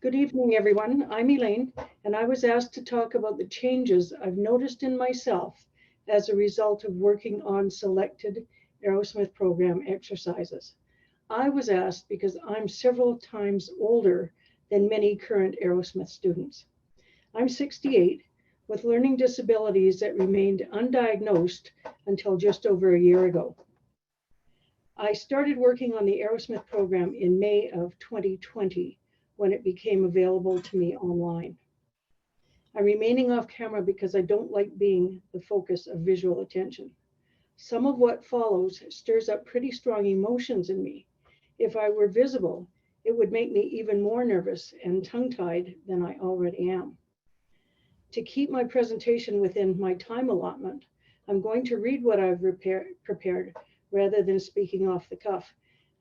Good evening, everyone. I'm Elaine, and I was asked to talk about the changes I've noticed in myself as a result of working on selected Arrowsmith program exercises. I was asked because I'm several times older than many current Arrowsmith students. I'm 68 with learning disabilities that remained undiagnosed until just over a year ago. I started working on the Arrowsmith program in May of 2020 when it became available to me online. I'm remaining off camera because I don't like being the focus of visual attention. Some of what follows stirs up pretty strong emotions in me. If I were visible, it would make me even more nervous and tongue-tied than I already am. To keep my presentation within my time allotment, I'm going to read what I've prepared rather than speaking off the cuff.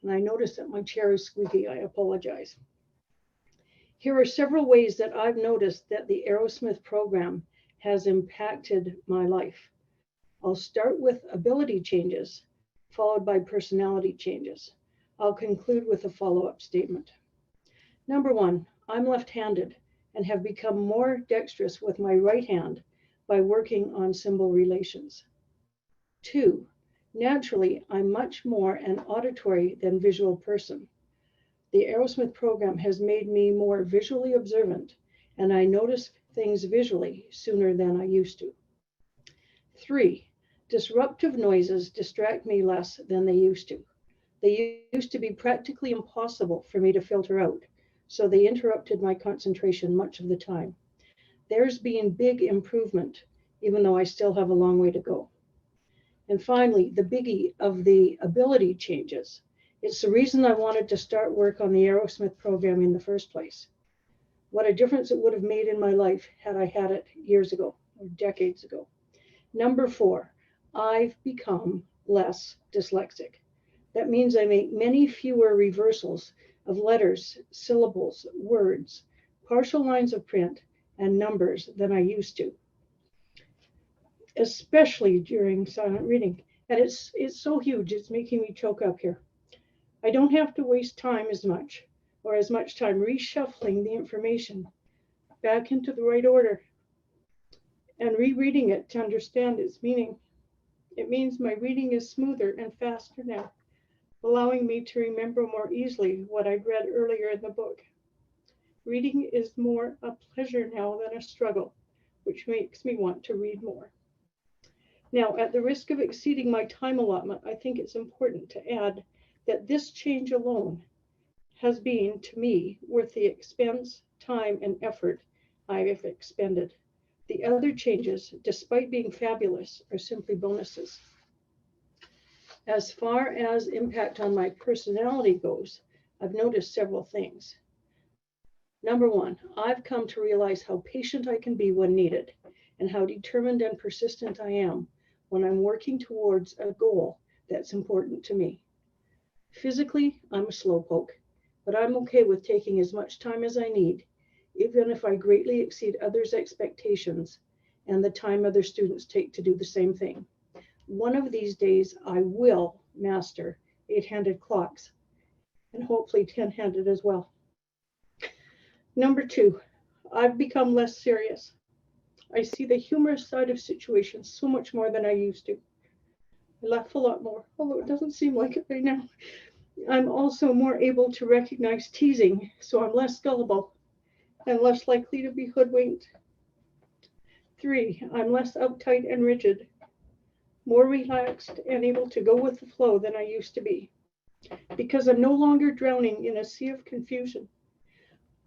And I notice that my chair is squeaky. I apologize. Here are several ways that I've noticed that the Arrowsmith program has impacted my life. I'll start with ability changes, followed by personality changes. I'll conclude with a follow-up statement. Number one, I'm left-handed and have become more dexterous with my right hand by working on symbol relations. Two, naturally, I'm much more an auditory than visual person. The Arrowsmith program has made me more visually observant, and I notice things visually sooner than I used to. Three, disruptive noises distract me less than they used to. They used to be practically impossible for me to filter out, so they interrupted my concentration much of the time. There's been big improvement, even though I still have a long way to go. And finally, the biggie of the ability changes. It's the reason I wanted to start work on the Arrowsmith program in the first place. What a difference it would have made in my life had I had it years ago or decades ago. Number four, I've become less dyslexic. That means I make many fewer reversals of letters, syllables, words, partial lines of print, and numbers than I used to, especially during silent reading. And it's so huge, it's making me choke up here. I don't have to waste time as much time reshuffling the information back into the right order and rereading it to understand its meaning. It means my reading is smoother and faster now, allowing me to remember more easily what I'd read earlier in the book. Reading is more a pleasure now than a struggle, which makes me want to read more. Now, at the risk of exceeding my time allotment, I think it's important to add that this change alone has been, to me, worth the expense, time, and effort I have expended. The other changes, despite being fabulous, are simply bonuses. As far as impact on my personality goes, I've noticed several things. Number one, I've come to realize how patient I can be when needed and how determined and persistent I am when I'm working towards a goal that's important to me. Physically, I'm a slowpoke, but I'm okay with taking as much time as I need, even if I greatly exceed others' expectations and the time other students take to do the same thing. One of these days, I will master 8-handed clocks and hopefully 10-handed as well. Number two, I've become less serious. I see the humorous side of situations so much more than I used to. I laugh a lot more, although it doesn't seem like it right now. I'm also more able to recognize teasing, so I'm less gullible and less likely to be hoodwinked. Three, I'm less uptight and rigid, more relaxed and able to go with the flow than I used to be. Because I'm no longer drowning in a sea of confusion,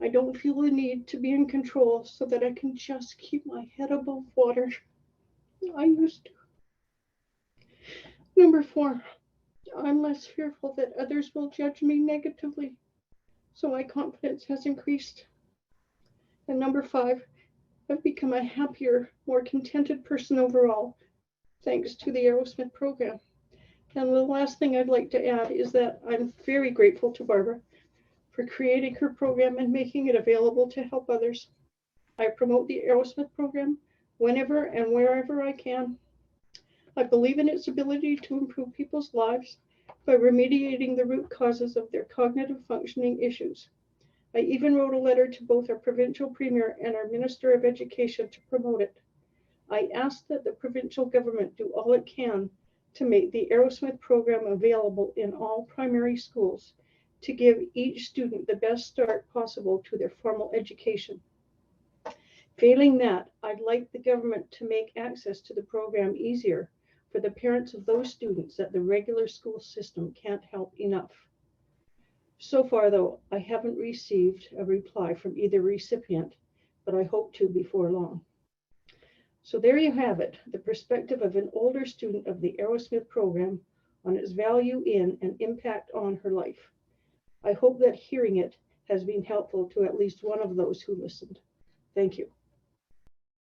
I don't feel the need to be in control so that I can just keep my head above water. I used to. Number four, I'm less fearful that others will judge me negatively, so my confidence has increased. And number five, I've become a happier, more contented person overall, thanks to the Arrowsmith program. And the last thing I'd like to add is that I'm very grateful to Barbara for creating her program and making it available to help others. I promote the Arrowsmith program whenever and wherever I can. I believe in its ability to improve people's lives by remediating the root causes of their cognitive functioning issues. I even wrote a letter to both our provincial premier and our Minister of Education to promote it. I ask that the provincial government do all it can to make the Arrowsmith program available in all primary schools to give each student the best start possible to their formal education. Failing that, I'd like the government to make access to the program easier for the parents of those students that the regular school system can't help enough. So far, though, I haven't received a reply from either recipient, but I hope to before long. So there you have it, the perspective of an older student of the Arrowsmith program on its value in and impact on her life. I hope that hearing it has been helpful to at least one of those who listened. Thank you.